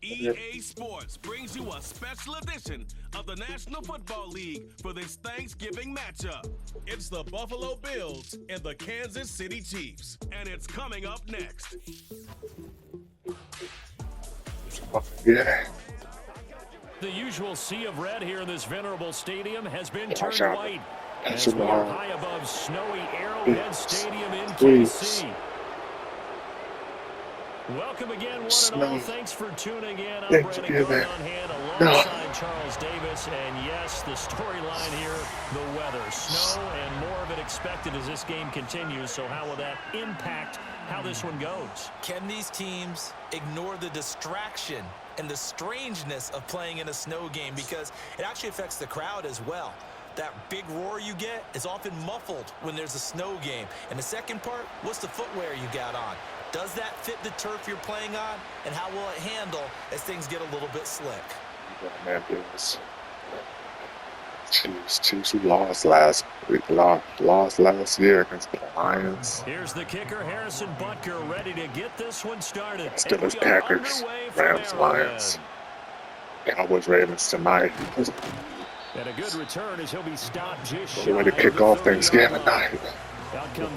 EA Sports brings you a special edition of the National Football League for this Thanksgiving matchup. It's the Buffalo Bills and the Kansas City Chiefs, and it's coming up next. Yeah. The usual sea of red here in this venerable stadium has been turned white as we are high above snowy Arrowhead Stadium in KC. Welcome again, one and all. Thanks for tuning in. I'm Brandon Gordon on hand alongside Charles Davis. And yes, the storyline here, the weather. Snow and more of it expected as this game continues. So how will that impact how this one goes? Can these teams ignore the distraction and the strangeness of playing in a snow game? Because it actually affects the crowd as well. That big roar you get is often muffled when there's a snow game. And the second part, what's the footwear you got on? Does that fit the turf you're playing on? And how will it handle as things get a little bit slick? Man, Bills. Chiefs who lost last week, lost last year against the Lions. Here's the kicker, Harrison Butker, ready to get this one started. Steelers, Packers, Rams, Lions, Cowboys, Ravens tonight. And a good return as he'll be stopped just shy. Way to kick off Thanksgiving night.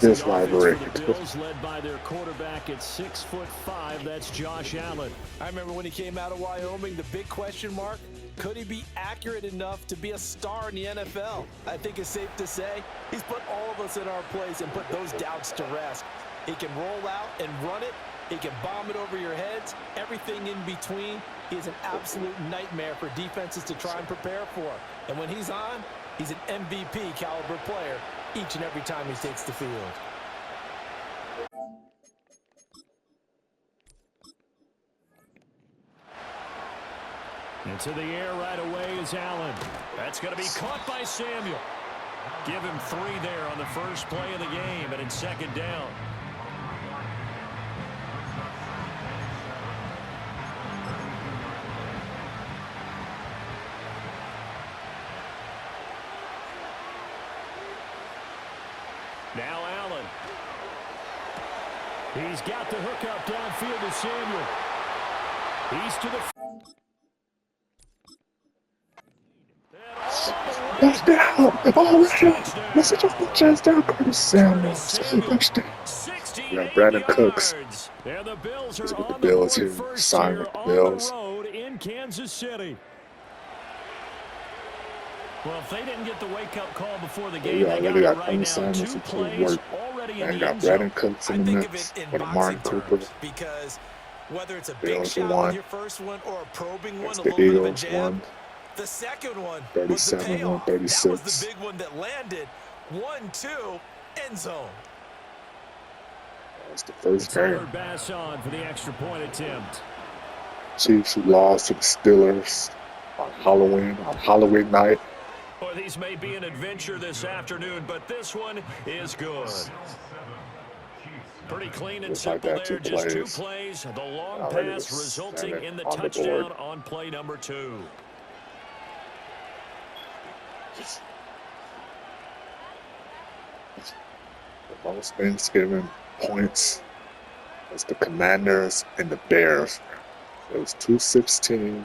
This rivalry. The Bills led by their quarterback at 6'5". That's Josh Allen. I remember when he came out of Wyoming, the big question mark, could he be accurate enough to be a star in the NFL? I think it's safe to say he's put all of us in our place and put those doubts to rest. He can roll out and run it. He can bomb it over your heads. Everything in between. He's an absolute nightmare for defenses to try and prepare for. And when he's on, he's an MVP caliber player each and every time he takes the field. Into the air right away is Allen. That's going to be caught by Samuel. Give him 3 there on the first play of the game, and it's second down. Now Allen. He's got the hook up downfield to Samuel. He's to the... Touchdown! Oh, message off the chest down, Curtis Samuels. Touchdown. Yeah, Brandon Cooks. And the Bills are on the Bills here. Sign with the Bills. In Kansas City. Well, if they didn't get the wake-up call before the game, they got it right now. 2 plays already in the end zone. Brandon Cooks in the mix for the Martin Cooper. Because whether it's a big shot with your first one or a probing one, a the little bit of a Eagles jab, won. the second one 37, was the payoff. 136. That was the big one that landed. 1-2, end zone. That's the first game. Bass on for the extra point attempt. Chiefs who lost to the Steelers on Halloween night. Boy, these may be an adventure this afternoon, but this one is good. Pretty clean and simple like there. Just 2 plays. The long pass resulting in the touchdown on play number 2. The most Thanksgiving points was the Commanders and the Bears. It was 2-16,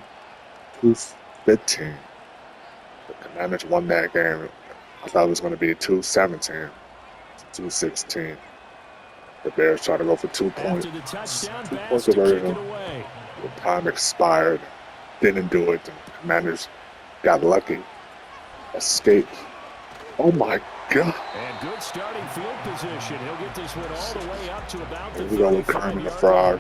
2-15. The Commanders won that game. I thought it was going to be 2-17, 2-16. The Bears tried to go for 2 points. 2 points conversion. The time expired. Didn't do it. The Commanders got lucky. Escaped. Oh my God. And good starting field position. He'll get this one all the way up to about the 35-yard the Frog.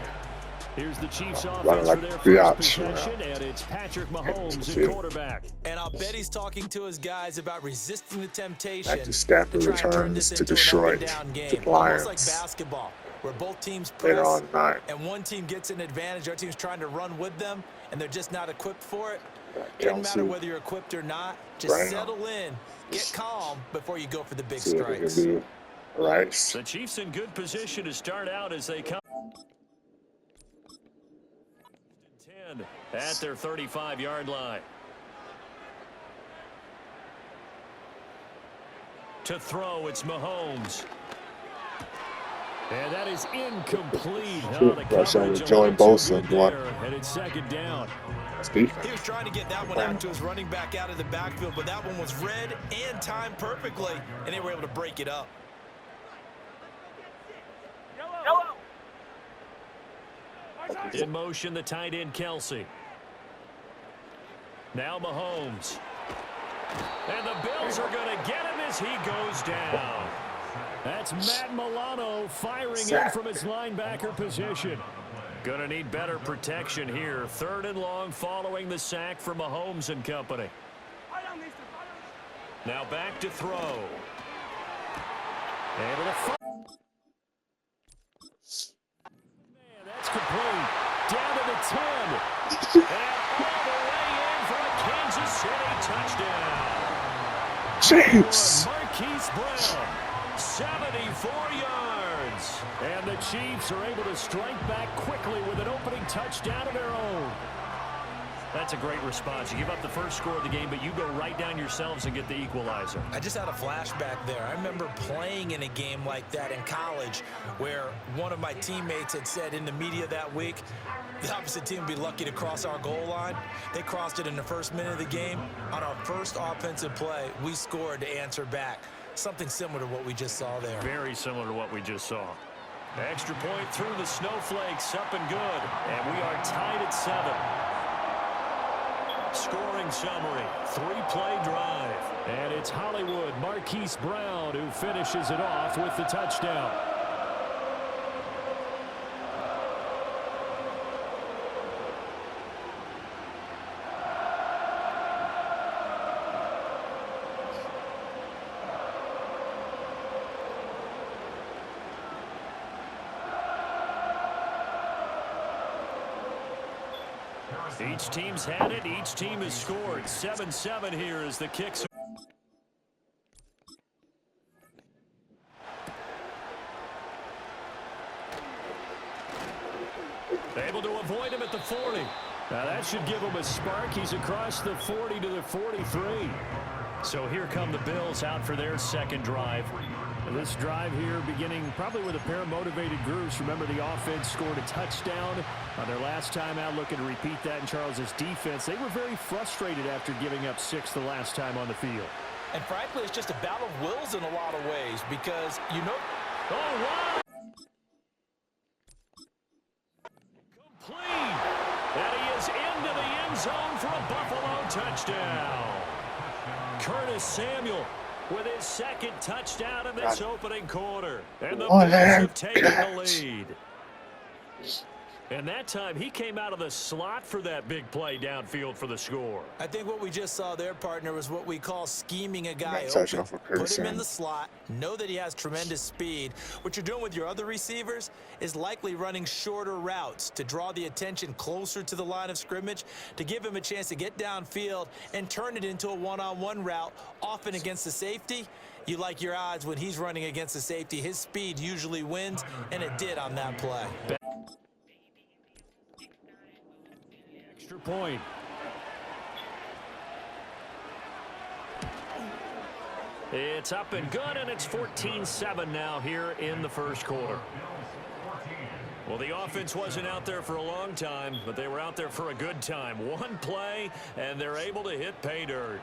Here's the Chiefs running offense like for their first biatch, possession, and it's Patrick Mahomes at quarterback. And I'll bet he's talking to his guys about resisting the temptation. Matthew Stafford returns to Detroit, to the Lions. Almost like basketball, where both teams later press, on tonight. And one team gets an advantage, our team's trying to run with them, and they're just not equipped for it. Doesn't matter whether you're equipped or not. Just settle in, get calm before you go for the big strikes. Rice. The Chiefs in good position to start out as they come. 10 at their 35-yard line. To throw, it's Mahomes. And that is incomplete. Rush out with Joey Bosa, boy. And it's second down. He was trying to get that one out to his running back out of the backfield, but that one was read and timed perfectly, and they were able to break it up. In motion, the tight end, Kelsey. Now Mahomes. And the Bills are going to get him as he goes down. That's Matt Milano firing in from his linebacker position. Going to need better protection here. 3rd and long following the sack from Mahomes and company. Now back to throw. Able to fire. Man, that's complete. Down to the 10. And all the way in for a Kansas City touchdown. Chiefs. Marquise Brown, 74 yards. And the Chiefs are able to strike back quickly with an opening touchdown of their own. That's a great response. You give up the first score of the game, but you go right down yourselves and get the equalizer. I just had a flashback there. I remember playing in a game like that in college where one of my teammates had said in the media that week, the opposite team would be lucky to cross our goal line. They crossed it in the first minute of the game. On our first offensive play, we scored to answer back. Something similar to what we just saw there. Very similar to what we just saw. Extra point through the snowflakes, up and good. And we are tied at 7. Scoring summary, 3-play drive. And it's Hollywood Marquise Brown who finishes it off with the touchdown. Each team's had it. Each team has scored. 7-7 here as the kicks. Able to avoid him at the 40. Now that should give him a spark. He's across the 40 to the 43. So here come the Bills out for their second drive. This drive here beginning probably with a pair of motivated groups. Remember, the offense scored a touchdown on their last time out, looking to repeat that in Charles's defense. They were very frustrated after giving up 6 the last time on the field. And frankly, it's just a battle of wills in a lot of ways because, you know... Oh, wow! Complete! And he is into the end zone for a Buffalo touchdown. Curtis Samuel with his second touchdown in this opening quarter. And the Bills have taken the lead. And that time, he came out of the slot for that big play downfield for the score. I think what we just saw there, partner, is what we call scheming a guy open. Put him in the slot, know that he has tremendous speed. What you're doing with your other receivers is likely running shorter routes to draw the attention closer to the line of scrimmage, to give him a chance to get downfield and turn it into a one-on-one route, often against the safety. You like your odds when he's running against the safety. His speed usually wins, and it did on that play. Extra point. It's up and good, and it's 14-7 now here in the first quarter. Well, the offense wasn't out there for a long time, but they were out there for a good time. One play, and they're able to hit pay dirt.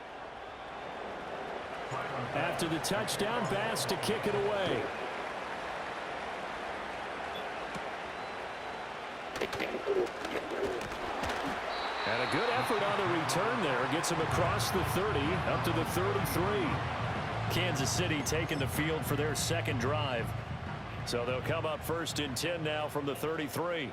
After the touchdown, Bass to kick it away. And a good effort on the return there. Gets him across the 30, up to the 33. Kansas City taking the field for their second drive. So they'll come up 1st and 10 now from the 33.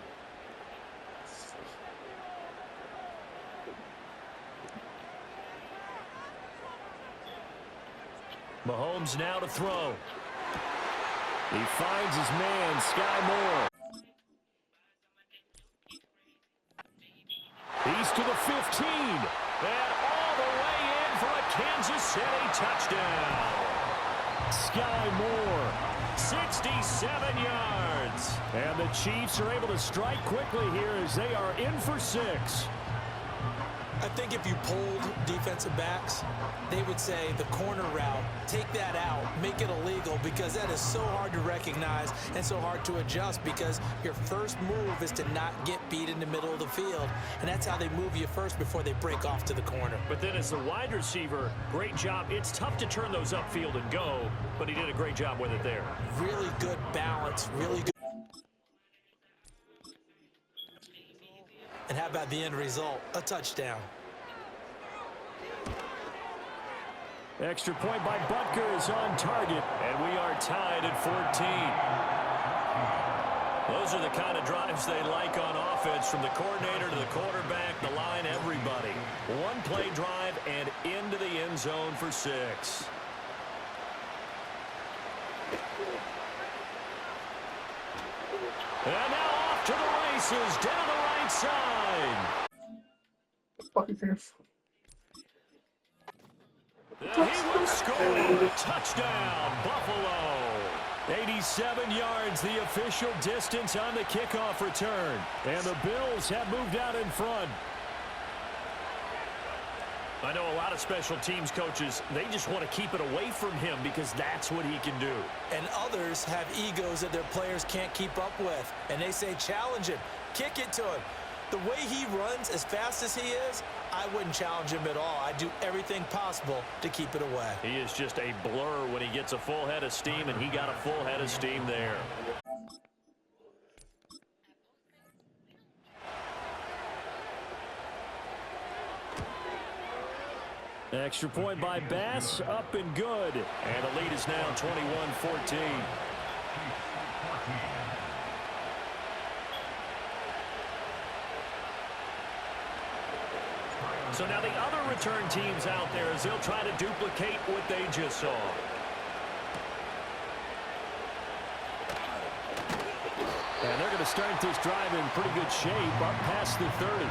Mahomes now to throw. He finds his man, Sky Moore. He's to the 15. And all the way in for a Kansas City touchdown. Sky Moore, 67 yards. And the Chiefs are able to strike quickly here as they are in for 6. I think if you polled defensive backs, they would say the corner route, take that out, make it illegal, because that is so hard to recognize and so hard to adjust, because your first move is to not get beat in the middle of the field, and that's how they move you first before they break off to the corner. But then as the wide receiver, great job. It's tough to turn those upfield and go, but he did a great job with it there. Really good balance, really good. And how about the end result? A touchdown. Extra point by Butker is on target, and we are tied at 14. Those are the kind of drives they like on offense, from the coordinator to the quarterback, the line, everybody. One play drive and into the end zone for 6. And now off to the races, down the right side. Fucking fierce. He will score. Touchdown, Buffalo. 87 yards, the official distance on the kickoff return. And the Bills have moved out in front. I know a lot of special teams coaches, they just want to keep it away from him because that's what he can do. And others have egos that their players can't keep up with. And they say, challenge him, kick it to him. The way he runs, as fast as he is, I wouldn't challenge him at all. I'd do everything possible to keep it away. He is just a blur when he gets a full head of steam, and he got a full head of steam there. Extra point by Bass, up and good. And the lead is now 21-14. So now the other return teams out there, as they'll try to duplicate what they just saw. And they're going to start this drive in pretty good shape, up past the 30.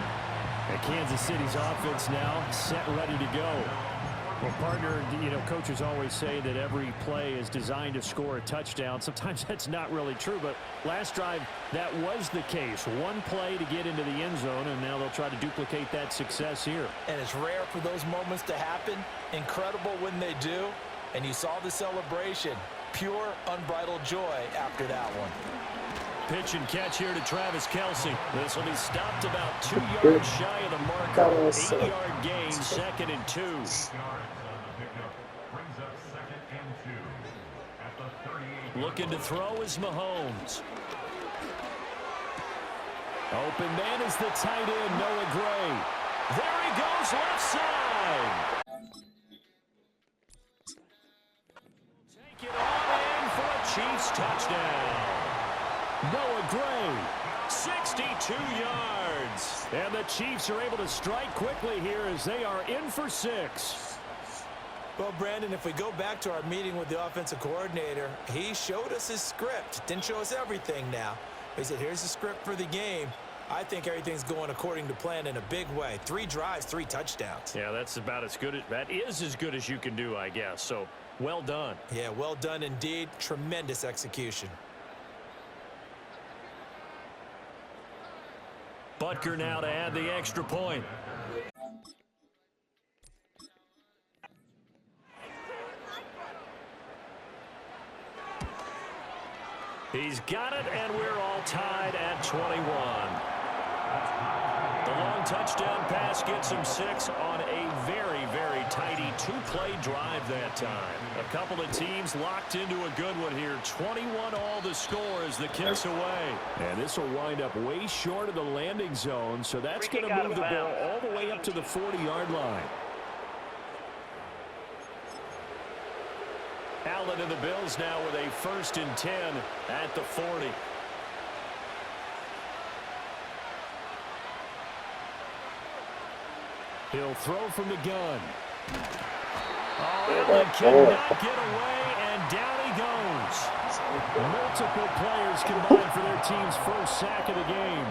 And Kansas City's offense now set, ready to go. Well, partner, you know, coaches always say that every play is designed to score a touchdown. Sometimes that's not really true, but last drive, that was the case. One play to get into the end zone, and now they'll try to duplicate that success here. And it's rare for those moments to happen. Incredible when they do. And you saw the celebration. Pure, unbridled joy after that one. Pitch and catch here to Travis Kelce. This will be stopped about 2 yards shy of the marker. 8-yard gain, 2nd and 2. Looking to throw is Mahomes. Open man is the tight end, Noah Gray. There he goes, left side. Take it on in for a Chiefs touchdown. Noah Gray, 62 yards. And the Chiefs are able to strike quickly here as they are in for 6. Well, Brandon, if we go back to our meeting with the offensive coordinator, he showed us his script. Didn't show us everything now. He said, here's the script for the game. I think everything's going according to plan in a big way. 3 drives, 3 touchdowns. Yeah, that's about as good. That is as good as you can do, I guess. So, well done. Yeah, well done indeed. Tremendous execution. Butker now to add the extra point. He's got it, and we're all tied at 21. The long touchdown pass gets him 6 on a very, very tidy 2-play drive that time. A couple of teams locked into a good one here. 21 all the score as the kick's away. And this will wind up way short of the landing zone, so that's going to move the ball all the way up to the 40-yard line. Allen and the Bills now with a 1st and 10 at the 40. He'll throw from the gun. Oh, Allen cannot get away, and down he goes. Multiple players combined for their team's first sack of the game.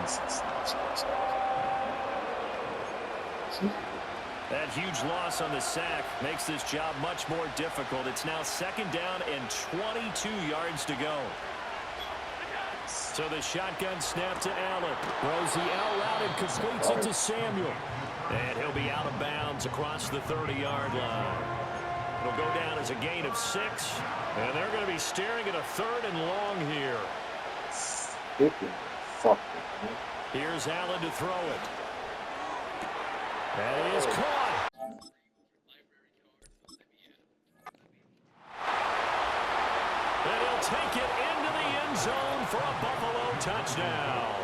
That huge loss on the sack makes this job much more difficult. It's now 2nd down and 22 yards to go. So the shotgun snap to Allen. Throws the L out and completes it to Samuel. And he'll be out of bounds across the 30-yard line. It'll go down as a gain of 6. And they're going to be staring at a 3rd and long here. Here's Allen to throw it. And he is caught. And he'll take it into the end zone for a Buffalo touchdown.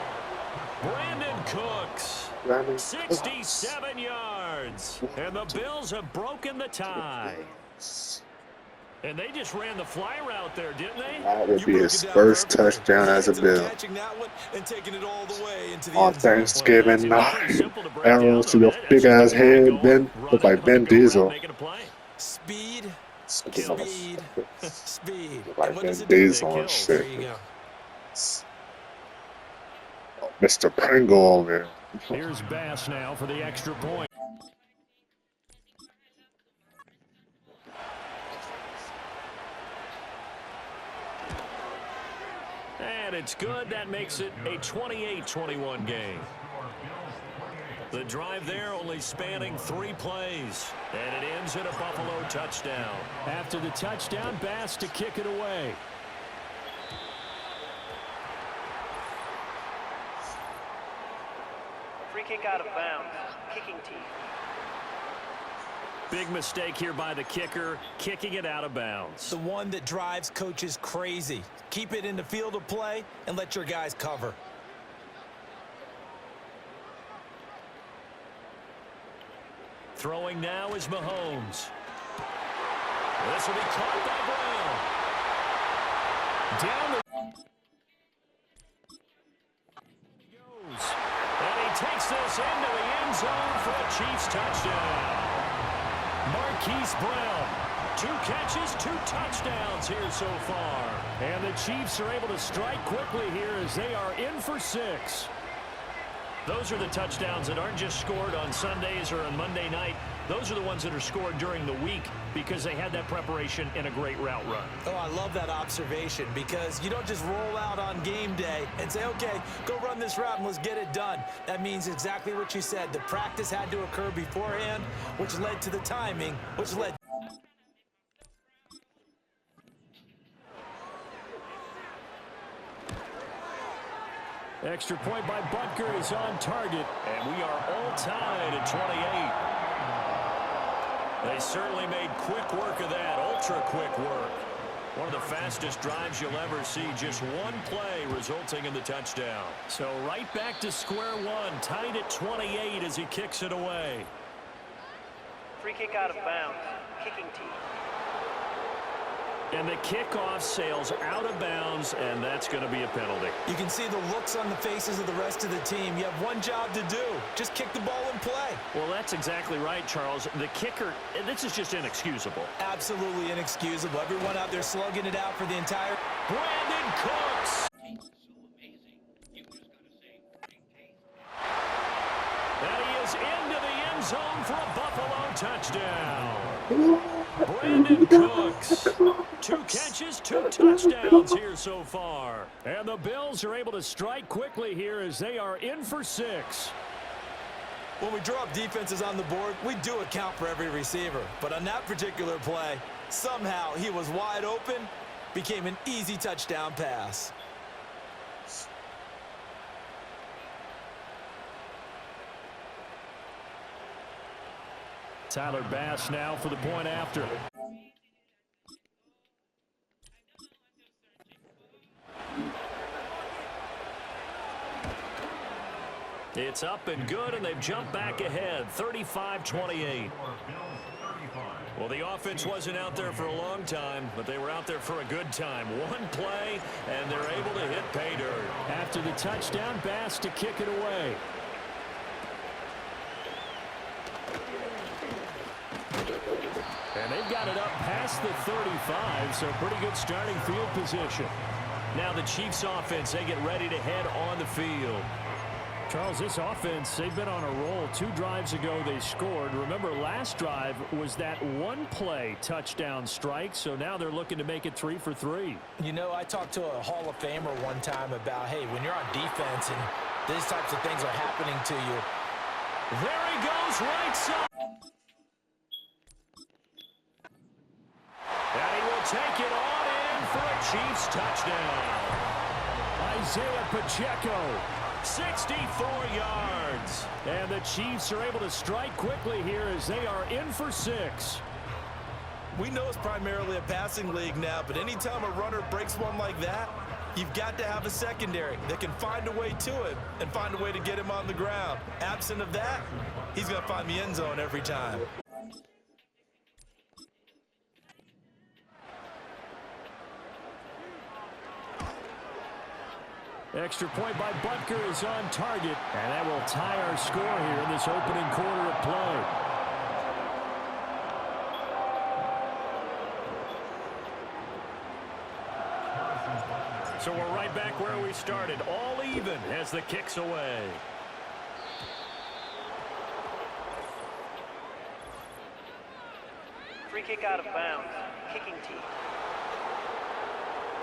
Brandon Cooks. 67 yards. And the Bills have broken the tie. And they just ran the fly route there, didn't they? That would be his first touchdown as a Bill. On Thanksgiving night. Arrows to your big ass head, Ben. Look like Ben Diesel. Speed. Speed. Speed. Like Ben Diesel and shit. Mr. Pringle over here. Here's Bass now for the extra point. And it's good. That makes it a 28-21 game. The drive there only spanning 3 plays. And it ends in a Buffalo touchdown. After the touchdown, Bass to kick it away. Free kick out of bounds. Kicking team. Big mistake here by the kicker, kicking it out of bounds. The one that drives coaches crazy. Keep it in the field of play and let your guys cover. Throwing now is Mahomes. This will be caught by Brown. Down the goes. And he takes this into the end zone for a Chiefs touchdown. Marquise Brown, 2 catches, 2 touchdowns here so far. And the Chiefs are able to strike quickly here as they are in for 6. Those are the touchdowns that aren't just scored on Sundays or on Monday night. Those are the ones that are scored during the week because they had that preparation in a great route run. Oh, I love that observation because you don't just roll out on game day and say, okay, go run this route and let's get it done. That means exactly what you said. The practice had to occur beforehand, which led to the timing, which led Extra point by Butker is on target, and we are all tied at 28. They certainly made quick work of that, ultra-quick work. One of the fastest drives you'll ever see, just 1 play resulting in the touchdown. So right back to square one, tied at 28 as he kicks it away. Free kick out of bounds. Kicking team. And the kickoff sails out of bounds, and that's going to be a penalty. You can see the looks on the faces of the rest of the team. You have one job to do. Just kick the ball and play. Well, that's exactly right, Charles. The kicker, this is just inexcusable. Absolutely inexcusable. Everyone out there slugging it out for the entire... Brandon Cooks. And he is into the end zone for a Buffalo touchdown. Brandon Cooks. 2 catches, 2 touchdowns here so far. And the Bills are able to strike quickly here as they are in for 6. When we draw up defenses on the board, we do account for every receiver. But on that particular play, somehow he was wide open, became an easy touchdown pass. Tyler Bass now for the point after. It's up and good, and they've jumped back ahead, 35-28. Well, the offense wasn't out there for a long time, but they were out there for a good time. 1 play, and they're able to hit pay dirt. After the touchdown, Bass to kick it away. And they've got it up past the 35, so pretty good starting field position. Now the Chiefs offense, they get ready to head on the field. Charles, this offense, they've been on a roll. 2 drives ago they scored. Remember, last drive was that 1-play touchdown strike, so now they're looking to make it 3 for 3. You know, I talked to a Hall of Famer one time about, hey, when you're on defense and these types of things are happening to you, There he goes, right side. And he will take it on in for a Chiefs touchdown. Isaiah Pacheco, 64 yards. And the Chiefs are able to strike quickly here as they are in for 6. We know it's primarily a passing league now, but anytime a runner breaks one like that, you've got to have a secondary that can find a way to him and find a way to get him on the ground. Absent of that, he's going to find the end zone every time. Extra point by Butker is on target, and that will tie our score here in this opening quarter of play. So we're right back where we started, all even as the kick's away. Free kick out of bounds. Kicking team.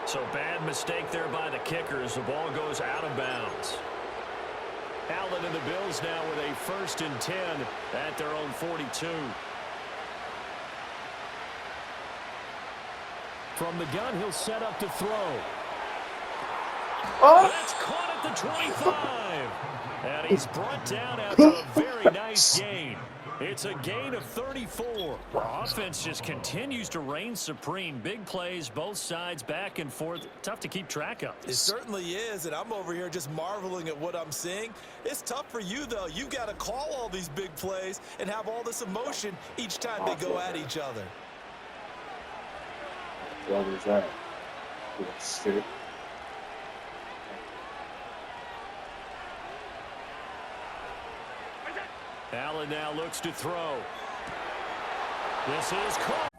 So bad mistake there by the kickers. The ball goes out of bounds. Allen and the Bills now with a 1st and 10 at their own 42. From the gun, he'll set up to throw. Oh! That's caught at the 25. And he's brought down after a very nice gain. It's a gain of 34. Offense just continues to reign supreme. Big plays, both sides, back and forth. Tough to keep track of. It certainly is, and I'm over here just marveling at what I'm seeing. It's tough for you, though. You've got to call all these big plays and have all this emotion each time they go at each other. What is that? Shit. Allen now looks to throw. This is caught.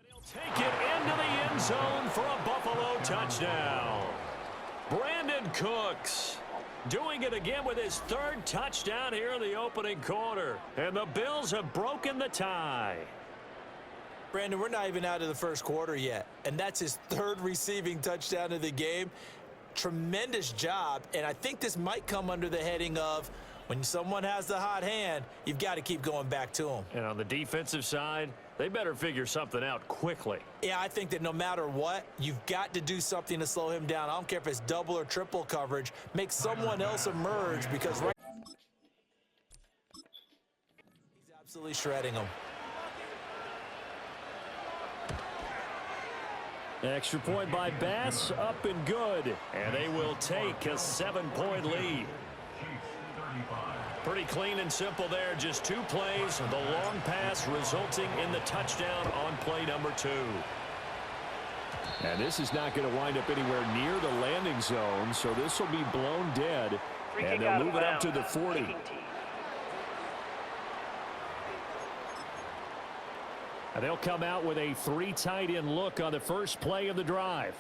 He'll take it into the end zone for a Buffalo touchdown. Brandon Cooks doing it again with his 3rd touchdown here in the opening quarter. And the Bills have broken the tie. Brandon, we're not even out of the first quarter yet, and that's his 3rd receiving touchdown of the game. Tremendous job, and I think this might come under the heading of when someone has the hot hand, you've got to keep going back to them. And on the defensive side, they better figure something out quickly. Yeah, I think that no matter what, you've got to do something to slow him down. I don't care if it's double or triple coverage. Make someone else emerge because right he's absolutely shredding them. Extra point by Bass, up and good. And they will take a 7-point lead. Pretty clean and simple there. Just 2 plays. The long pass resulting in the touchdown on play number 2. And this is not going to wind up anywhere near the landing zone, so this will be blown dead. And they'll move it up to the 40. And they'll come out with a 3 tight end look on the first play of the drive.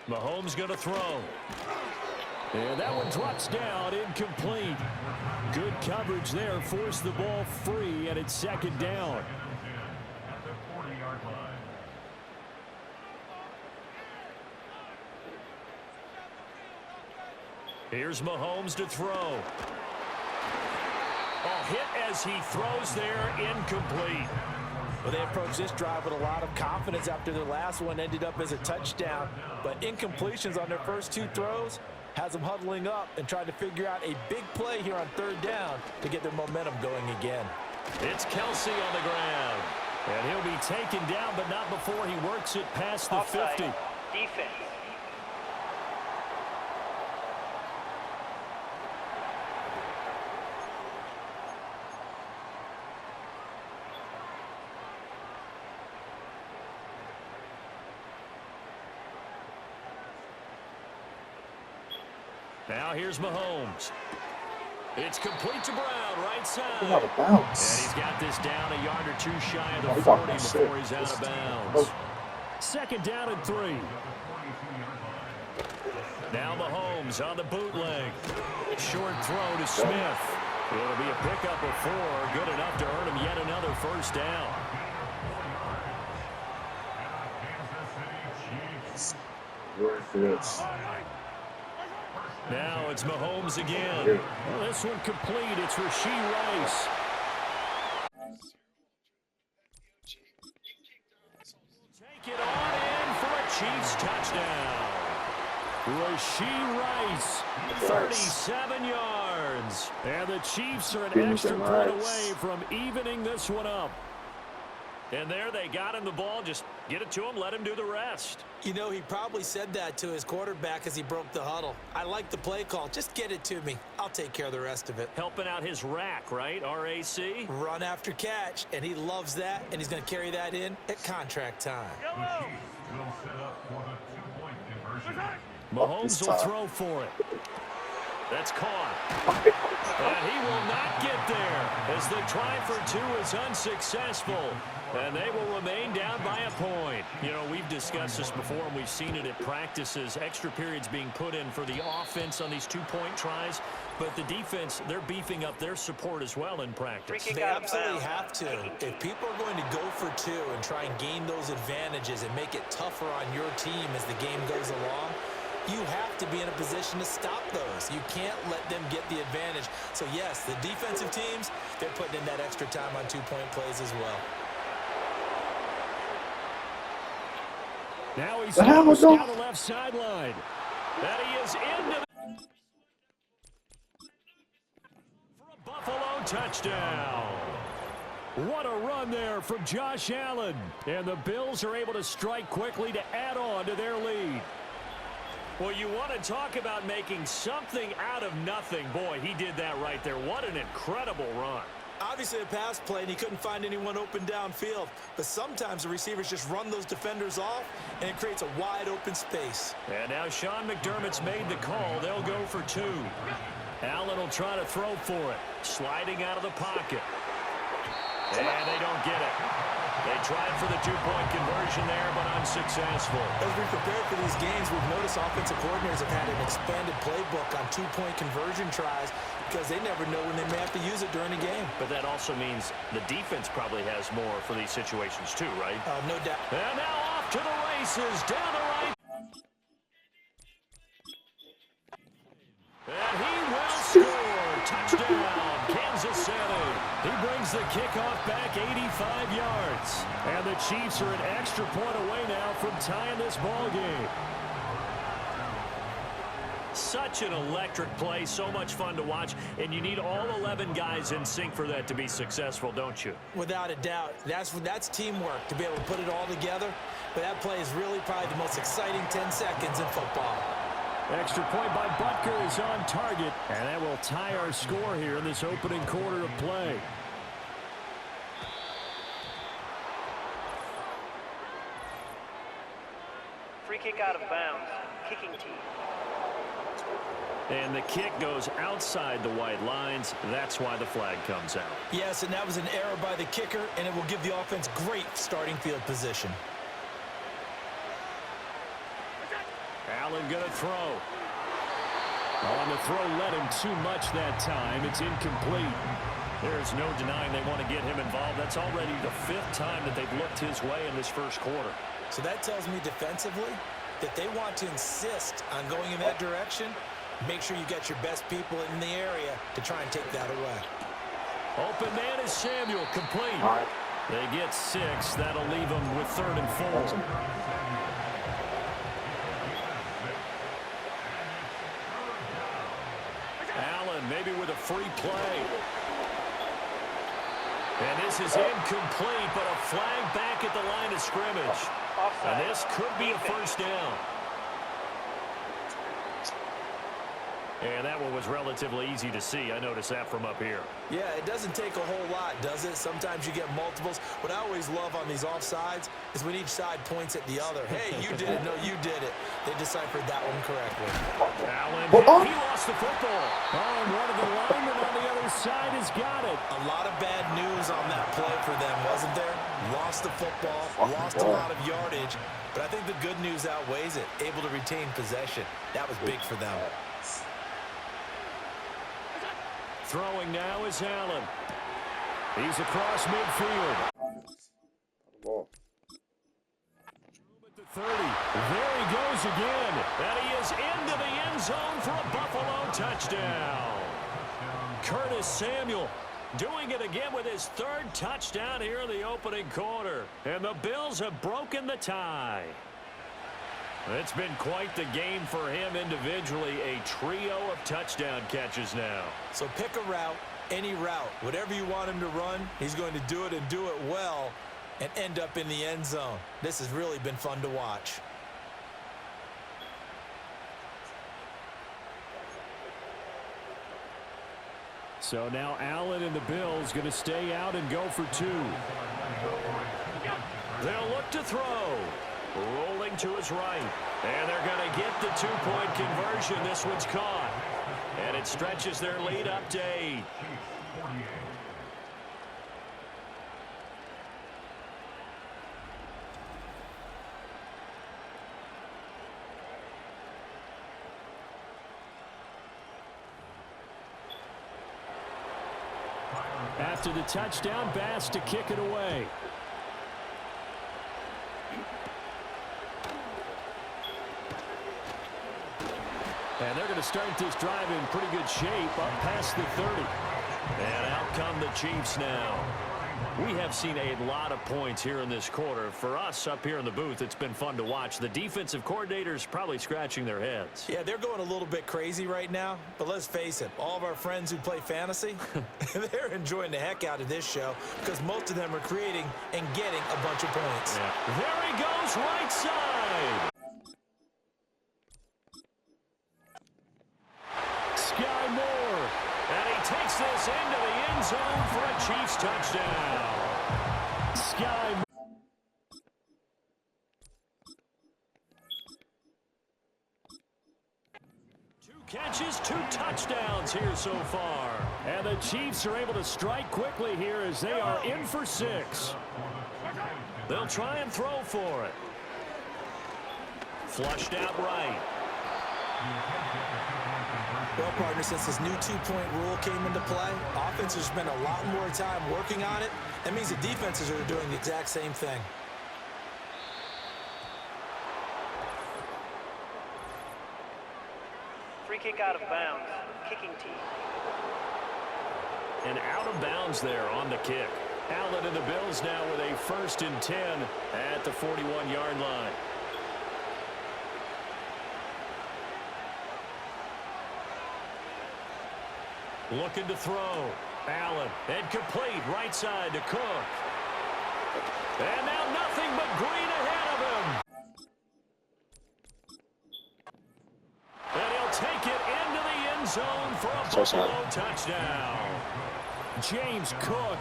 Mahomes going to throw. And that one drops down, incomplete. Good coverage there, forced the ball free, and it's 2nd down. Here's Mahomes to throw. Oh, hit as he throws there, incomplete. Well, they approached this drive with a lot of confidence after their last one ended up as a touchdown. But incompletions on their first 2 throws has them huddling up and trying to figure out a big play here on 3rd down to get their momentum going again. It's Kelsey on the ground. And he'll be taken down, but not before he works it past the 50. Defense. Now here's Mahomes. It's complete to Brown, right side. Out of bounds. And he's got this down a yard or 2 shy of the he 40 got before he's out of bounds. 2nd down and 3. Now Mahomes on the bootleg. Short throw to Smith. It'll be a pickup of 4, good enough to earn him yet another 1st down. Here it is. Now it's Mahomes again. Well, this one complete. It's Rashee Rice. Take it on in for a Chiefs touchdown. Rashee Rice, 37 yards. And the Chiefs are an extra point away from evening this one up. And there they got him the ball. Just get it to him, let him do the rest. You know, he probably said that to his quarterback as he broke the huddle. I like the play call. Just get it to me. I'll take care of the rest of it. Helping out his rack, right? R-A-C? Run after catch, and he loves that, and he's going to carry that in at contract time. Mahomes will throw for it. That's caught. And he will not get there as the try for two is unsuccessful. And they will remain down by a point. You know, we've discussed this before, and we've seen it at practices. Extra periods being put in for the offense on these two-point tries. But the defense, they're beefing up their support as well in practice. They absolutely have to. If people are going to go for two and try and gain those advantages and make it tougher on your team as the game goes along, you have to be in a position to stop those. You can't let them get the advantage. So, yes, the defensive teams, they're putting in that extra time on two-point plays as well. Now he's down the left sideline. And he is into for a Buffalo touchdown. What a run there from Josh Allen. And the Bills are able to strike quickly to add on to their lead. Well, you want to talk about making something out of nothing. Boy, he did that right there. What an incredible run. Obviously a pass play, and he couldn't find anyone open downfield. But sometimes the receivers just run those defenders off, and it creates a wide open space. And now Sean McDermott's made the call. They'll go for two. Allen will try to throw for it. Sliding out of the pocket. And they don't get it. They tried for the two-point conversion there, but unsuccessful. As we prepare for these games, we've noticed offensive coordinators have had an expanded playbook on two-point conversion tries because they never know when they may have to use it during a game. But that also means the defense probably has more for these situations too, right? No doubt. And now off to the races, down the right. And he will score. Touchdown, Kansas City. He brings the kickoff back 85 yards. And the Chiefs are an extra point away now from tying this ball game. Such an electric play, so much fun to watch, and you need all 11 guys in sync for that to be successful, don't you? Without a doubt. That's teamwork to be able to put it all together. But that play is really probably the most exciting 10 seconds in football. Extra point by Butker is on target, and that will tie our score here in this opening quarter of play. Free kick out of bounds. Kicking team. And the kick goes outside the white lines. That's why the flag comes out. Yes, and that was an error by the kicker, and it will give the offense great starting field position. Allen going to throw. On the throw, led him too much that time. It's incomplete. There's no denying they want to get him involved. That's already the 5th time that they've looked his way in this first quarter. So that tells me defensively that they want to insist on going in that direction. Make sure you get your best people in the area to try and take that away. Open man is Samuel, complete. They get 6. That'll leave them with 3rd and 4. Allen maybe with a free play. And this is incomplete, but a flag back at the line of scrimmage. And this could be a first down. And that one was relatively easy to see. I noticed that from up here. Yeah, it doesn't take a whole lot, does it? Sometimes you get multiples. What I always love on these offsides is when each side points at the other. Hey, you did it. No, you did it. They deciphered that one correctly. Allen, he lost the football. Oh, and one of the linemen on the other side has got it. A lot of bad news on that play for them, wasn't there? Lost the football, lost a lot of yardage. But I think the good news outweighs it. Able to retain possession. That was big for them. Throwing now is Allen. He's across midfield. At the 30. There he goes throws again, and he is into the end zone for a Buffalo touchdown. Curtis Samuel doing it again with his third touchdown here in the opening quarter. And the Bills have broken the tie. It's been quite the game for him individually. A trio of touchdown catches now. So pick a route, any route. Whatever you want him to run, he's going to do it and do it well and end up in the end zone. This has really been fun to watch. So now Allen and the Bills going to stay out and go for two. They'll look to throw. Rolling to his right. And they're going to get the two-point conversion. This one's caught. And it stretches their lead up to 8. After the touchdown, Bass to kick it away. And they're going to start this drive in pretty good shape up past the 30. And out come the Chiefs now. We have seen a lot of points here in this quarter. For us up here in the booth, it's been fun to watch. The defensive coordinators probably scratching their heads. Yeah, they're going a little bit crazy right now. But let's face it, all of our friends who play fantasy, they're enjoying the heck out of this show because most of them are creating and getting a bunch of points. Yeah. There he goes, right side. Sky Moore. And he takes this into the end zone for a Chiefs touchdown. Sky Moore. Catches, 2 touchdowns here so far. And the Chiefs are able to strike quickly here as they are in for 6. They'll try and throw for it. Flushed out right. Well, partner, since this new two-point rule came into play, offenses spend a lot more time working on it. That means the defenses are doing the exact same thing. Free kick out of bounds. Kicking team. And out of bounds there on the kick. Allen and the Bills now with a 1st and 10 at the 41-yard line. Looking to throw. Allen. And complete right side to Cook. And now nothing but green ahead of him. And he'll take it into the end zone for a Buffalo touchdown. James Cook,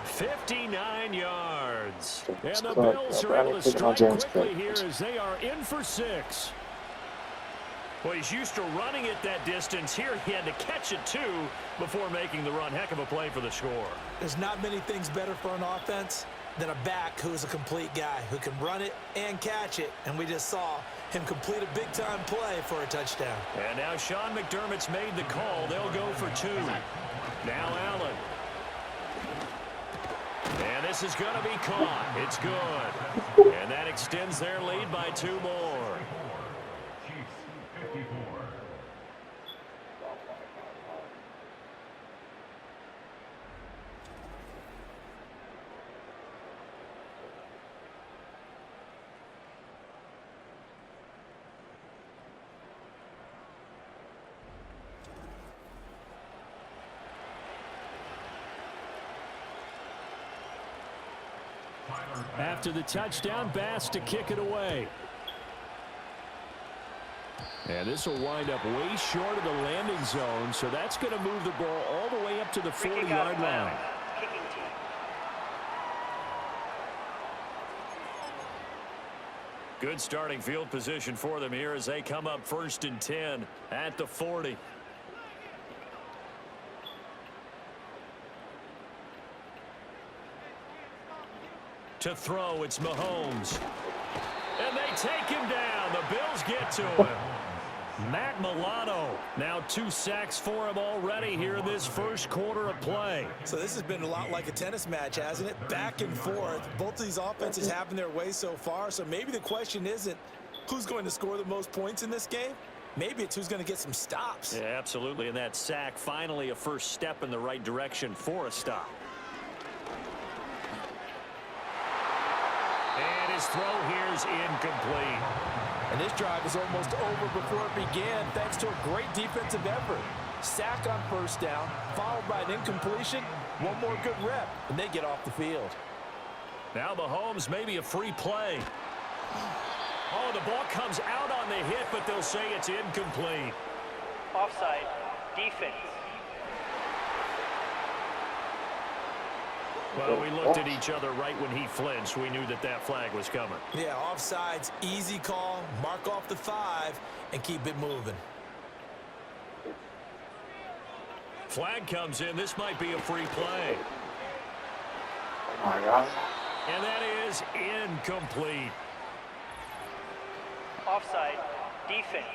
59 yards. And the Bills are able to strike quickly here as they are in for 6. Well, he's used to running it that distance. Here he had to catch it, too, before making the run. Heck of a play for the score. There's not many things better for an offense than a back who is a complete guy who can run it and catch it. And we just saw him complete a big-time play for a touchdown. And now Sean McDermott's made the call. They'll go for 2. Now Allen. And this is going to be caught. It's good. And that extends their lead by 2 more. After the touchdown, Bass to kick it away. And this will wind up way short of the landing zone, so that's going to move the ball all the way up to the 40-yard line. Kicking team. Good starting field position for them here as they come up 1st and 10 at the 40. To throw, it's Mahomes. And they take him down. The Bills get to him. Matt Milano, now 2 sacks for him already here in this first quarter of play. So this has been a lot like a tennis match, hasn't it? Back and forth. Both of these offenses having their way so far. So maybe the question isn't Who's going to score the most points in this game? Maybe it's who's going to get some stops. Yeah, absolutely. And that sack, finally a first step in the right direction for a stop. And his throw here's incomplete. And this drive is almost over before it began, thanks to a great defensive effort. Sack on first down, followed by an incompletion. One more good rep, and they get off the field. Now Mahomes, maybe a free play. Oh, the ball comes out on the hit, but they'll say it's incomplete. Offside. Defense. Well, we looked at each other right when he flinched. We knew that that flag was coming. Yeah, offsides, easy call. Mark off the 5 and keep it moving. Flag comes in. This might be a free play. Oh my God. And that is incomplete. Offside. Defense.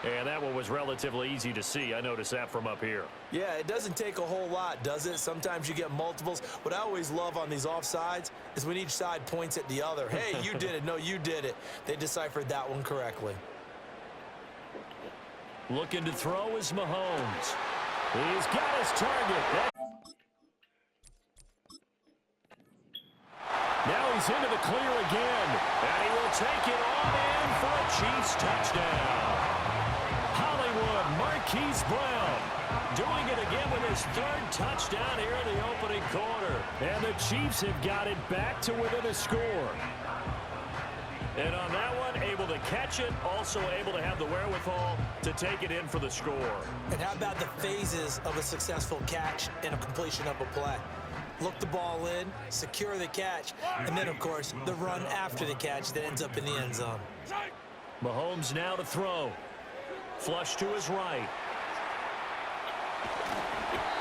And that one was relatively easy to see. I noticed that from up here. Yeah, it doesn't take a whole lot, does it? Sometimes you get multiples. What I always love on these offsides is when each side points at the other. Hey, you did it. No, you did it. They deciphered that one correctly. Looking to throw is Mahomes. He's got his target. Now he's into the clear again. And he will take it on in for a Chiefs touchdown. Hollywood Marquise Brown doing it again with his 3rd touchdown here in the opening quarter. And the Chiefs have got it back to within a score. And on that one, able to catch it, also able to have the wherewithal to take it in for the score. And how about the phases of a successful catch and a completion of a play? Look the ball in, secure the catch, and then, of course, the run after the catch that ends up in the end zone. Mahomes now to throw. Flush to his right.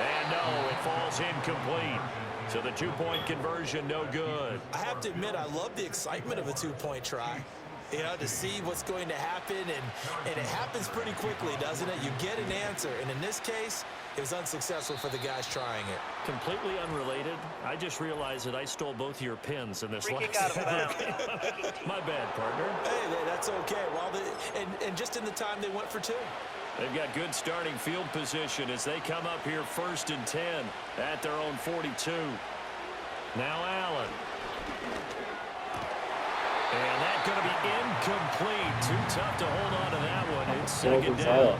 And no, it falls incomplete. So the 2-point conversion, no good. I have to admit, I love the excitement of a 2-point try. You know, to see what's going to happen, and it happens pretty quickly, doesn't it? You get an answer, and in this case, it was unsuccessful for the guys trying it. Completely unrelated. I just realized that I stole both of your pins in this Free kick last out of bounds. My bad, partner. Hey, that's okay. Well, and just in the time they went for 2. They've got good starting field position as they come up here 1st and 10 at their own 42. Now Allen. And that's going to be incomplete. Too tough to hold on to that one. It's 2nd down.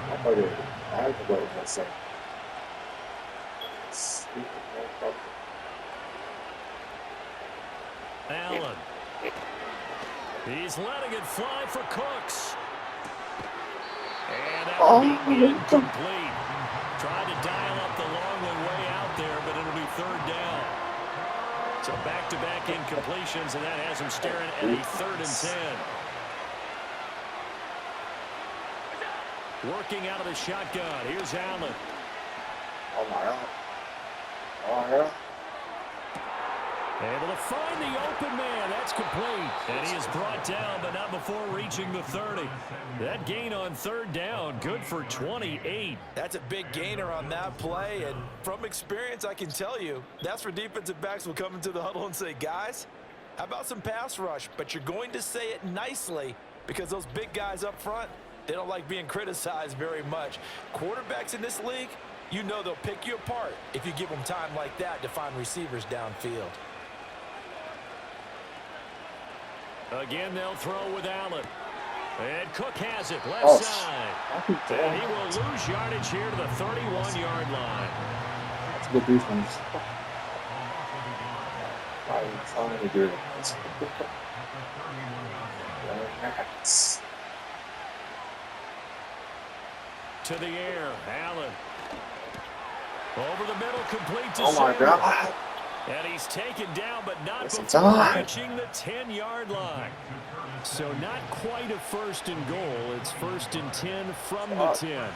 I had to go with my son. Allen. He's letting it fly for Cooks. And that will be incomplete. Trying to dial up the long way out there, but it'll be 3rd down. So back-to-back incompletions, and that has him staring at a 3rd and 10. Working out of the shotgun. Here's Allen. Oh my God. Oh yeah. Able to find the open man. That's complete. And he is brought down, but not before reaching the 30. That gain on 3rd down, good for 28. That's a big gainer on that play, and from experience, I can tell you, that's where defensive backs will come into the huddle and say, guys, how about some pass rush? But you're going to say it nicely because those big guys up front, they don't like being criticized very much. Quarterbacks in this league, you know they'll pick you apart if you give them time like that to find receivers downfield. Again, they'll throw with Allen. And Cook has it, left side. And he will lose yardage here to the 31-yard line. That's good defense. I'm trying to do it. To the air, Allen. Over the middle, complete to Oh my Samuel. God. And he's taken down, but not Yes, it's before on. reaching the 10-yard line. So not quite a 1st and goal. It's 1st and 10 from the 10.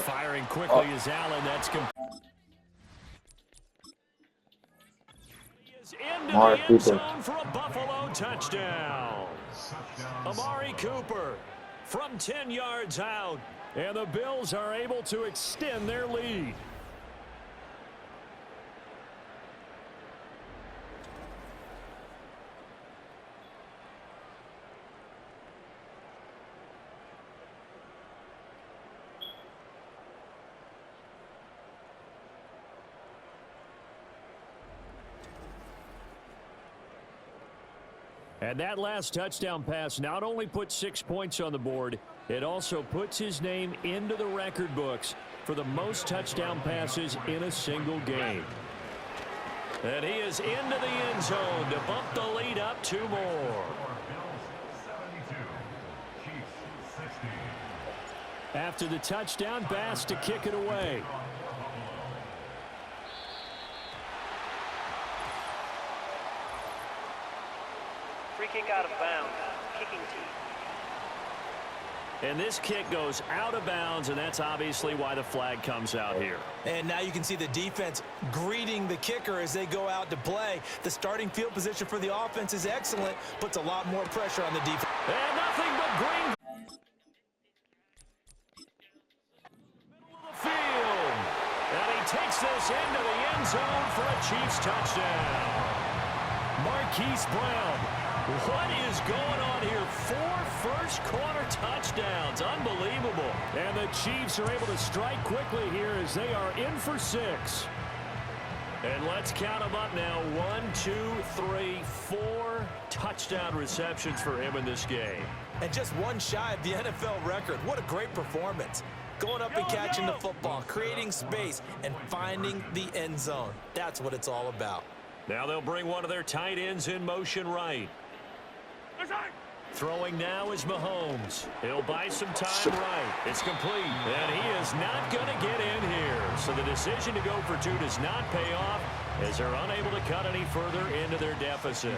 Firing quickly is Allen. That's complete. He is into the end zone for a Buffalo touchdown. Amari Cooper from 10 yards out. And the Bills are able to extend their lead. And that last touchdown pass not only put 6 points on the board, it also puts his name into the record books for the most touchdown passes in a single game. And he is into the end zone to bump the lead up 2 more. After the touchdown, Bass to kick it away. Free kick out of bounds. Kicking team. And this kick goes out of bounds, and that's obviously why the flag comes out here. And now you can see the defense greeting the kicker as they go out to play. The starting field position for the offense is excellent, puts a lot more pressure on the defense. And nothing but green. Middle of the field. And he takes this into the end zone for a Chiefs touchdown. Marquise Brown. What is going on here? 4 first-quarter touchdowns. Unbelievable. And the Chiefs are able to strike quickly here as they are in for 6. And let's count them up now. 1, 2, 3, 4 touchdown receptions for him in this game. And just one shy of the NFL record. What a great performance. Going up and catching the football, creating space, and finding the end zone. That's what it's all about. Now they'll bring one of their tight ends in motion right. Throwing now is Mahomes. He'll buy some time right. It's complete. And he is not going to get in here. So the decision to go for 2 does not pay off as they're unable to cut any further into their deficit.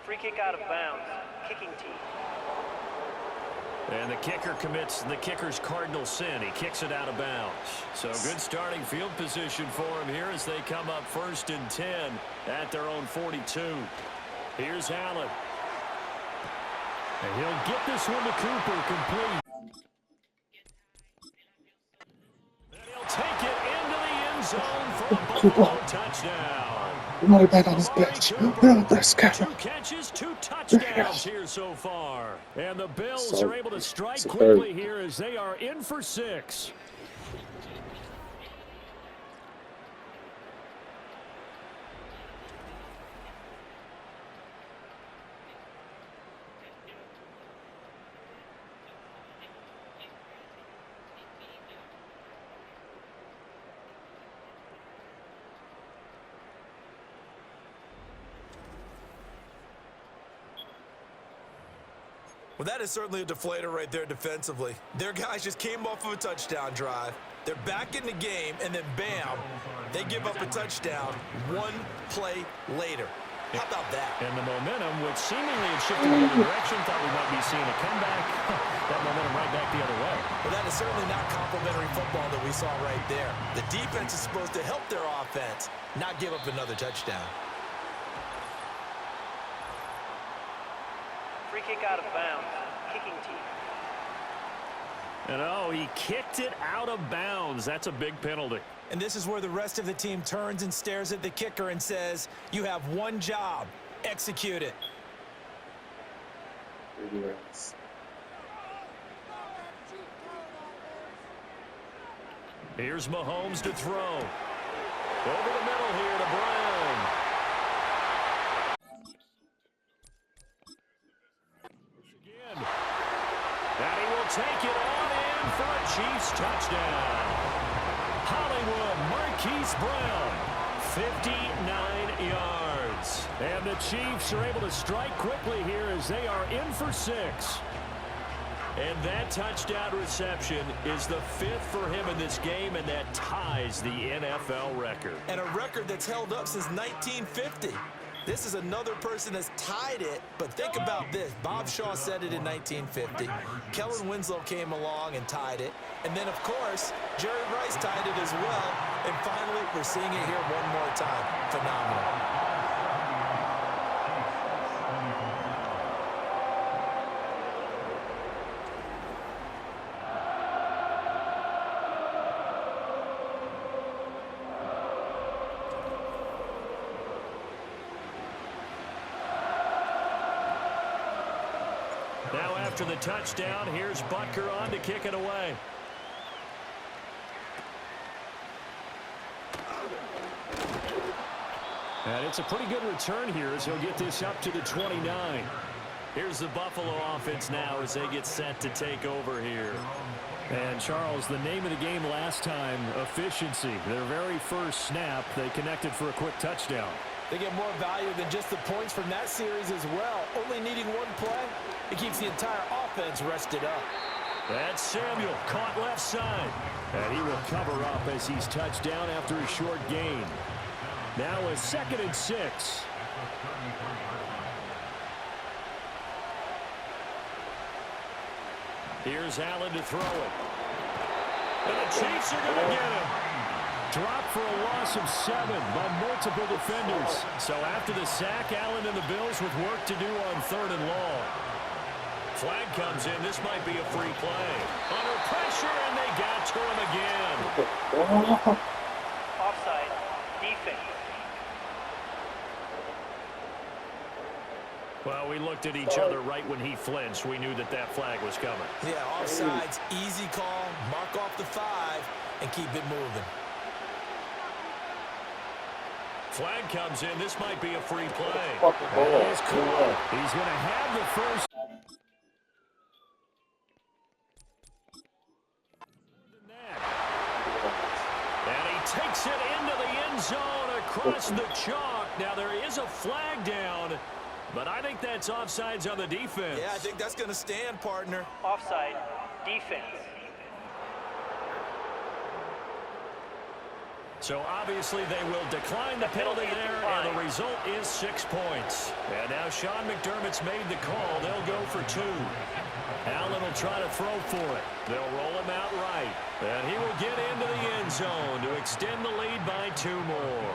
Free kick out of bounds. Kicking team. And the kicker commits the kicker's cardinal sin. He kicks it out of bounds. So good starting field position for him here as they come up 1st and 10 at their own 42. Here's Allen. And he'll get this one to Cooper complete. And he'll take it into the end zone for a Buffalo touchdown. Running back on his bench. Let's go. 2 catches, 2 touchdowns here so far. And the Bills are able to strike quickly here as they are in for 6. Well, that is certainly a deflator right there defensively. Their guys just came off of a touchdown drive. They're back in the game, and then bam, they give up a touchdown 1 play later. How about that? And the momentum, which seemingly had shifted in the other direction, thought we might be seeing a comeback. That momentum right back the other way. Well, that is certainly not complimentary football that we saw right there. The defense is supposed to help their offense, not give up another touchdown. Free kick out of bounds. Kicking team. And oh, he kicked it out of bounds. That's a big penalty. And this is where the rest of the team turns and stares at the kicker and says, you have one job. Execute it. Yes. Here's Mahomes to throw. Over the middle here to Brown. Again. And he will take it on in for a Chiefs touchdown. Hollywood Marquise Brown, 59 yards. And the Chiefs are able to strike quickly here as they are in for 6. And that touchdown reception is the 5th for him in this game, and that ties the NFL record. And a record that's held up since 1950. This is another person that's tied it, but think about this. Bob Shaw said it in 1950. Kellen Winslow came along and tied it. And then, of course, Jerry Rice tied it as well. And finally, we're seeing it here one more time. Phenomenal. Now after the touchdown, here's Butker on to kick it away. And it's a pretty good return here as he'll get this up to the 29. Here's the Buffalo offense now as they get set to take over here. And, Charles, the name of the game last time, efficiency. Their very first snap, they connected for a quick touchdown. They get more value than just the points from that series as well. Only needing one play, it keeps the entire offense rested up. That's Samuel, caught left side. And he will cover up as he's touched down after a short gain. Now a 2nd and 6. Here's Allen to throw it. And the Chiefs are going to get him. Dropped for a loss of 7 by multiple defenders. So after the sack, Allen and the Bills with work to do on 3rd and long. Flag comes in. This might be a free play. Under pressure, and they got to him again. Offside. Defense. Well, we looked at each other right when he flinched. We knew that that flag was coming. Yeah, offsides, easy call. Mark off the 5 and keep it moving. Flag comes in. This might be a free play. That is cool. He's going to have the first. And he takes it into the end zone across the chalk. Now there is a flag down, but I think that's offsides on the defense. Yeah, I think that's going to stand, partner. Offside. Defense. So obviously they will decline the penalty there, and the result is 6 points. And now Sean McDermott's made the call. They'll go for 2. Allen will try to throw for it. They'll roll him out right. And he will get into the end zone to extend the lead by 2 more.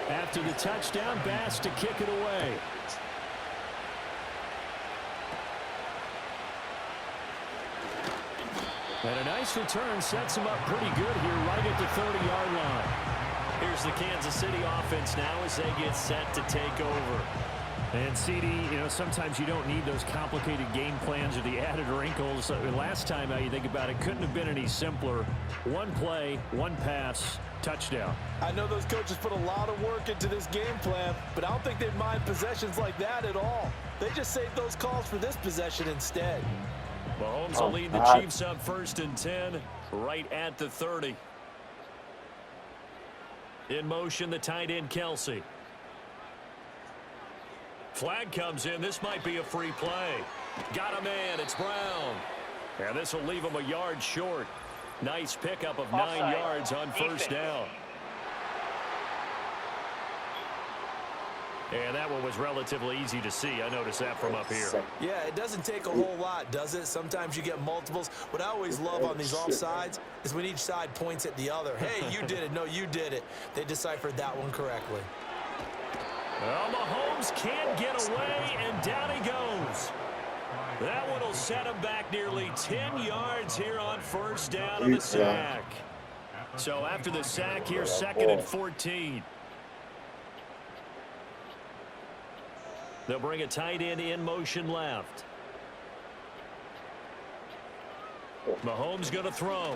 After the touchdown, Bass to kick it away. And a nice return sets him up pretty good here right at the 30-yard line. Here's the Kansas City offense now as they get set to take over. And CD, you know, sometimes you don't need those complicated game plans or the added wrinkles. Last time, you think about it, couldn't have been any simpler. 1 play, 1 pass, touchdown. I know those coaches put a lot of work into this game plan, but I don't think they mind possessions like that at all. They just save those calls for this possession instead. Mahomes will lead the Chiefs up 1st and 10, right at the 30. In motion, the tight end, Kelsey. Flag comes in. This might be a free play. Got a man. It's Brown. And this will leave him a yard short. Nice pickup of 9 yards on 1st down. And that one was relatively easy to see. I noticed that from up here. Yeah, it doesn't take a whole lot, does it? Sometimes you get multiples. What I always love on these offsides is when each side points at the other. Hey, you did it. No, you did it. They deciphered that one correctly. Well, Mahomes can't get away, and down he goes. That one will set him back nearly 10 yards here on 1st down on the sack. So after the sack, here's 2nd and 14. They'll bring a tight end in motion left. Mahomes going to throw.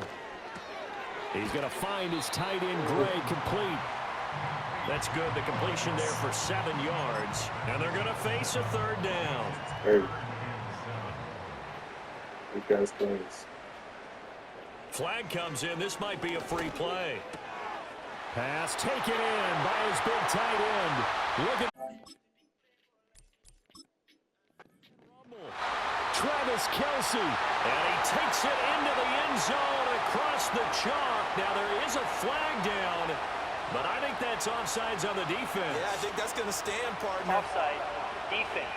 He's going to find his tight end, Gray, complete. That's good. The completion there for 7 yards. And they're going to face a 3rd down. Hey. You guys, please. Flag comes in. This might be a free play. Pass taken in by his big tight end. Look at Travis Kelsey. And he takes it into the end zone across the chalk. Now there is a flag down, but I think that's offsides on the defense. Yeah, I think that's going to stand, partner. Offside. Defense.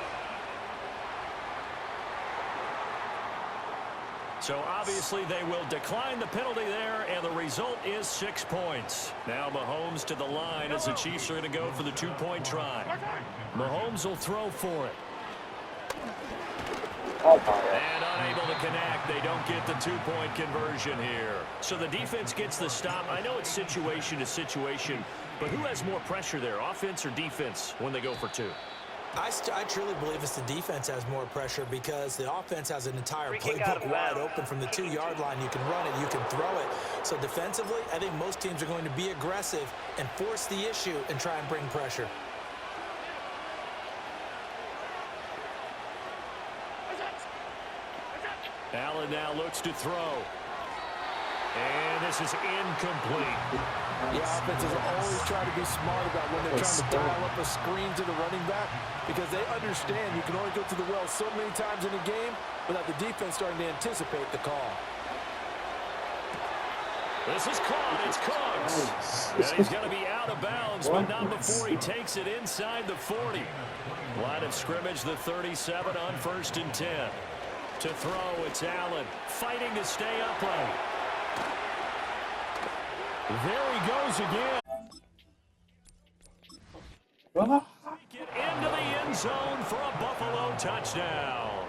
So obviously they will decline the penalty there, and the result is 6 points. Now Mahomes to the line as the Chiefs are going to go for the 2-point try. Mahomes will throw for it. And unable to connect. They don't get the 2-point conversion here. So the defense gets the stop. I know it's situation to situation, but who has more pressure there, offense or defense, when they go for 2? I truly believe it's the defense has more pressure because the offense has an entire Free kick out playbook of wide bounds. open from the 2-yard line. You can run it, you can throw it. So defensively, I think most teams are going to be aggressive and force the issue and try and bring pressure. Allen now looks to throw. And this is incomplete. The offenses always try to be smart about when they're trying to dial up a screen to the running back because they understand you can only go to the well so many times in a game without the defense starting to anticipate the call. This is caught. It's Cooks. And he's going to be out of bounds, but not before he takes it inside the 40. Line of scrimmage, the 37 on 1st and 10. To throw, it's Allen fighting to stay upright. There he goes again. Get into the end zone for a Buffalo touchdown.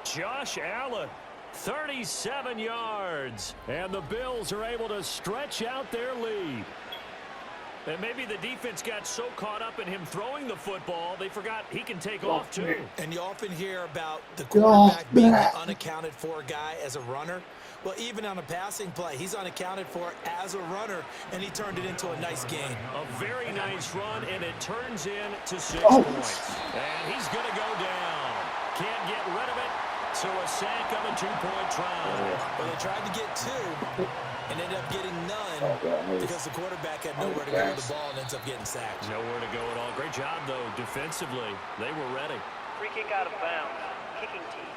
Josh Allen, 37 yards. And the Bills are able to stretch out their lead. And maybe the defense got so caught up in him throwing the football, they forgot he can take off too. And you often hear about the quarterback being the unaccounted for guy as a runner. Well, even on a passing play, he's unaccounted for as a runner, and he turned it into a nice game. A very nice run, and it turns into 6 points. And he's going to go down. Can't get rid of it, so a sack on a 2-point try. Well, they tried to get 2 and ended up getting none because the quarterback had nowhere to go with the ball and ends up getting sacked. Nowhere to go at all. Great job, though, defensively. They were ready. Free kick out of bounds. Kicking team.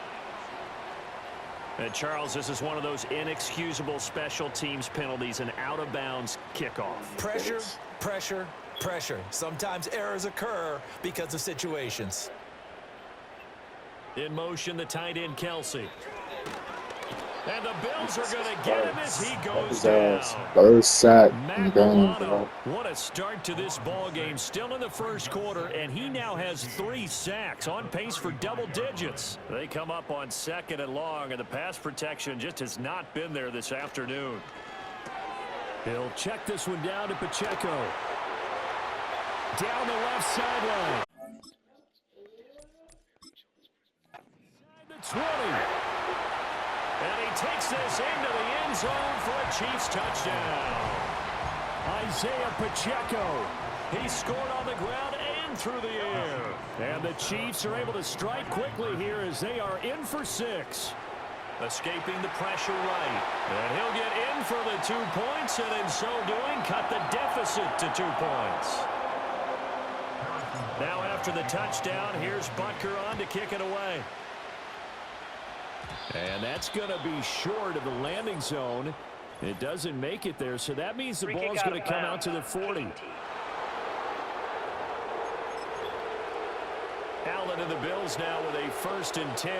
And Charles, this is one of those inexcusable special teams penalties, an out-of-bounds kickoff. Pressure, pressure, pressure. Sometimes errors occur because of situations. In motion, the tight end, Kelsey. And the Bills are going to get him as he goes down. First sack. What a start to this ball game. Still in the first quarter, and he now has 3 sacks, on pace for double digits. They come up on 2nd and long, and the pass protection just has not been there this afternoon. He'll check this one down to Pacheco. Down the left sideline. The 20. And he takes this into the end zone for a Chiefs touchdown. Isaiah Pacheco. He scored on the ground and through the air. And the Chiefs are able to strike quickly here as they are in for 6. Escaping the pressure right. And he'll get in for the 2 points, and in so doing, cut the deficit to 2 points. Now after the touchdown, here's Butker on to kick it away. And that's going to be short of the landing zone. It doesn't make it there, so that means the ball's going to come out to the 40. Allen and the Bills now with a 1st and 10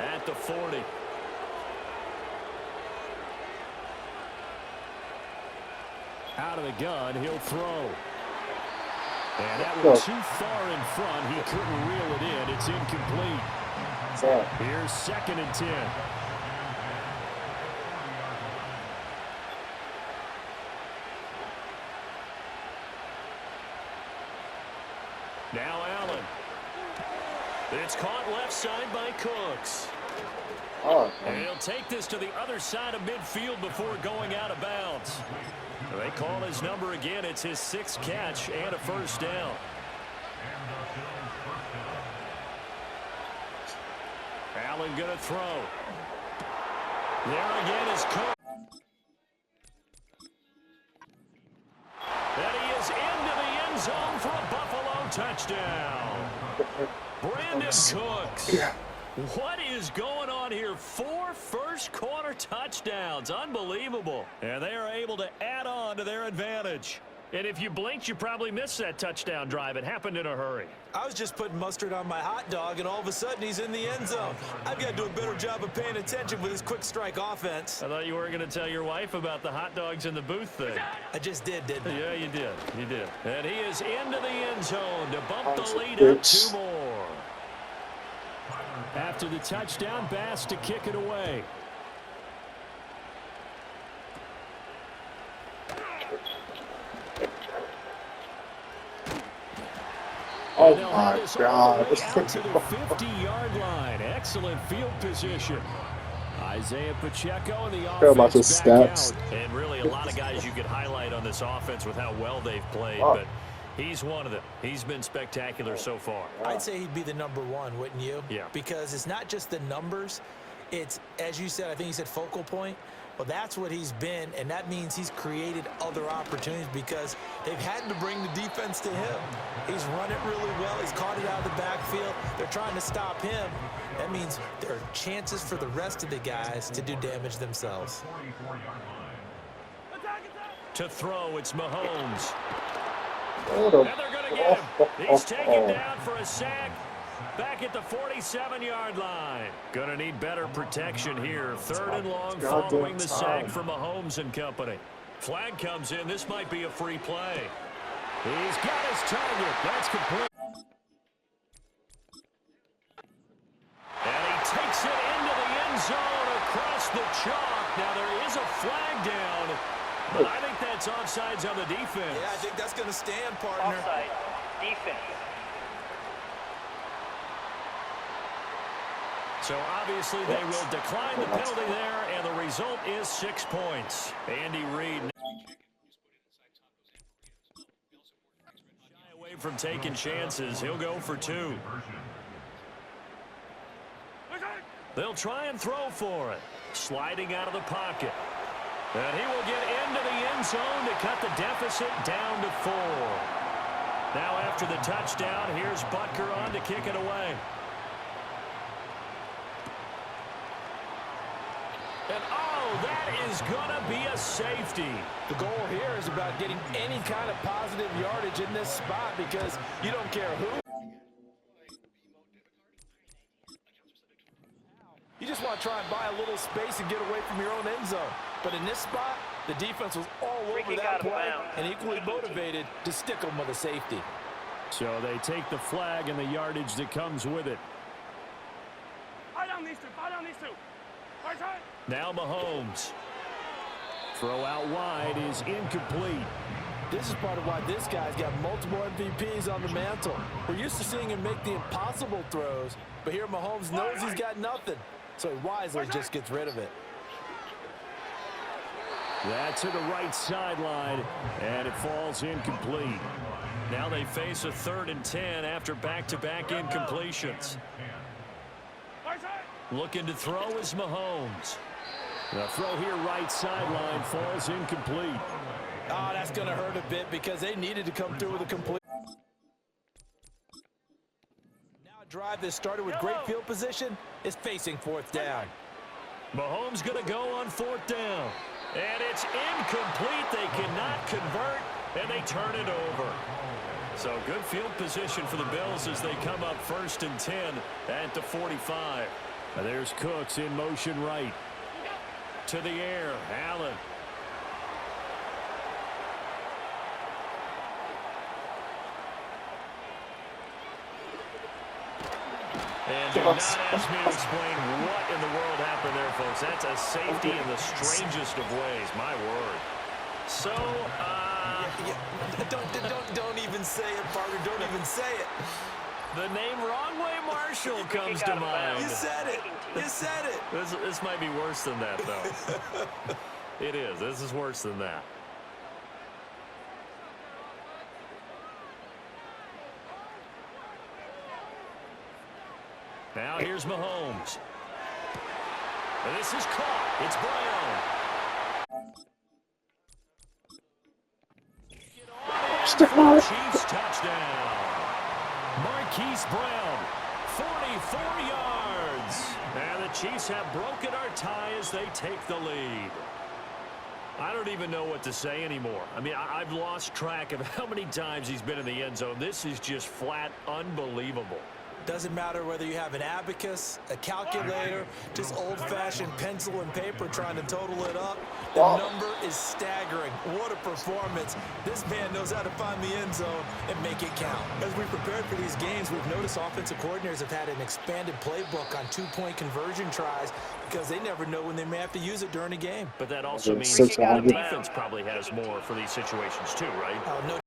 at the 40. Out of the gun, he'll throw. And that was too far in front. He couldn't reel it in. It's incomplete. Here's 2nd and 10. Now Allen. It's caught left side by Cooks. And he'll take this to the other side of midfield before going out of bounds. They call his number again. It's his 6th catch and a 1st down. Allen going to throw. There again is Cook. And he is into the end zone for a Buffalo touchdown. Brandon Cooks. What is going on here? 4 first-quarter touchdowns. Unbelievable. And they are able to add on to their advantage. And if you blinked, you probably missed that touchdown drive. It happened in a hurry. I was just putting mustard on my hot dog, and all of a sudden he's in the end zone. I've got to do a better job of paying attention with his quick strike offense. I thought you weren't going to tell your wife about the hot dogs in the booth thing. I just did, didn't I? Yeah, you did. You did. And he is into the end zone to bump the lead up 2 more. After the touchdown, Bass to kick it away. Oh they'll my have this all the God. way out to the 50-yard line. Excellent field position. Isaiah Pacheco and the Care about your offense back stats. out. And really a lot of guys you could highlight on this offense with how well they've played. Oh. But he's one of them. He's been spectacular so far. I'd say he'd be the #1, wouldn't you? Yeah. Because it's not just the numbers. It's, as you said, I think you said focal point. Well, that's what he's been, and that means he's created other opportunities because they've had to bring the defense to him. He's run it really well. He's caught it out of the backfield. They're trying to stop him. That means there are chances for the rest of the guys to do damage themselves. To throw, it's Mahomes. Oh, the- And they're going to get him. He's taken down for a sack. Back at the 47-yard line. Going to need better protection here. 3rd and long following the sack from Mahomes and company. Flag comes in. This might be a free play. He's got his target. That's complete. And he takes it into the end zone across the chalk. Now there is a flag down, but I think that's offsides on the defense. Yeah, I think that's going to stand, partner. Offside. Defense. So obviously they will decline the penalty there, and the result is 6 points. Andy Reid shy away from taking chances. He'll go for 2. They'll try and throw for it. Sliding out of the pocket. And he will get into the end zone to cut the deficit down to 4. Now after the touchdown, here's Butker on to kick it away. And, oh, that is going to be a safety. The goal here is about getting any kind of positive yardage in this spot because you don't care who. You just want to try and buy a little space and get away from your own end zone. But in this spot, the defense was all over that play and equally motivated to stick them with a safety. So they take the flag and the yardage that comes with it. Now Mahomes. Throw out wide is incomplete. This is part of why this guy's got multiple MVPs on the mantle. We're used to seeing him make the impossible throws, but here Mahomes knows he's got nothing, so he wisely just gets rid of it. That's to the right sideline, and it falls incomplete. Now they face a 3rd and 10 after back-to-back incompletions. Looking to throw is Mahomes. The throw here right sideline falls incomplete. Oh, that's going to hurt a bit because they needed to come through with a complete. Now a drive that started with great field position is facing 4th down. Mahomes going to go on 4th down. And it's incomplete. They cannot convert, and they turn it over. So good field position for the Bills as they come up 1st and 10 at the 45. There's Cooks in motion right. To the air, Allen. And do not ask me to explain what in the world happened there, folks. That's a safety in the strangest of ways, my word. So, Don't even say it, partner. Don't even say it. the name Wrong Way Marshall comes to mind. You said it. You said it. This might be worse than that, though. It is. This is worse than that. Now here's Mahomes. And this is caught. It's Brown. Chiefs touchdown. Marquise Brown, 44 yards. And the Chiefs have broken our tie as they take the lead. I don't even know what to say anymore. I mean, I've lost track of how many times he's been in the end zone. This is just flat unbelievable. Doesn't matter whether you have an abacus, a calculator, just old-fashioned pencil and paper trying to total it up. The number is staggering. What a performance. This man knows how to find the end zone and make it count. As we prepared for these games, we've noticed offensive coordinators have had an expanded playbook on 2-point conversion tries because they never know when they may have to use it during a game. But that also means the defense probably has more for these situations too, right? No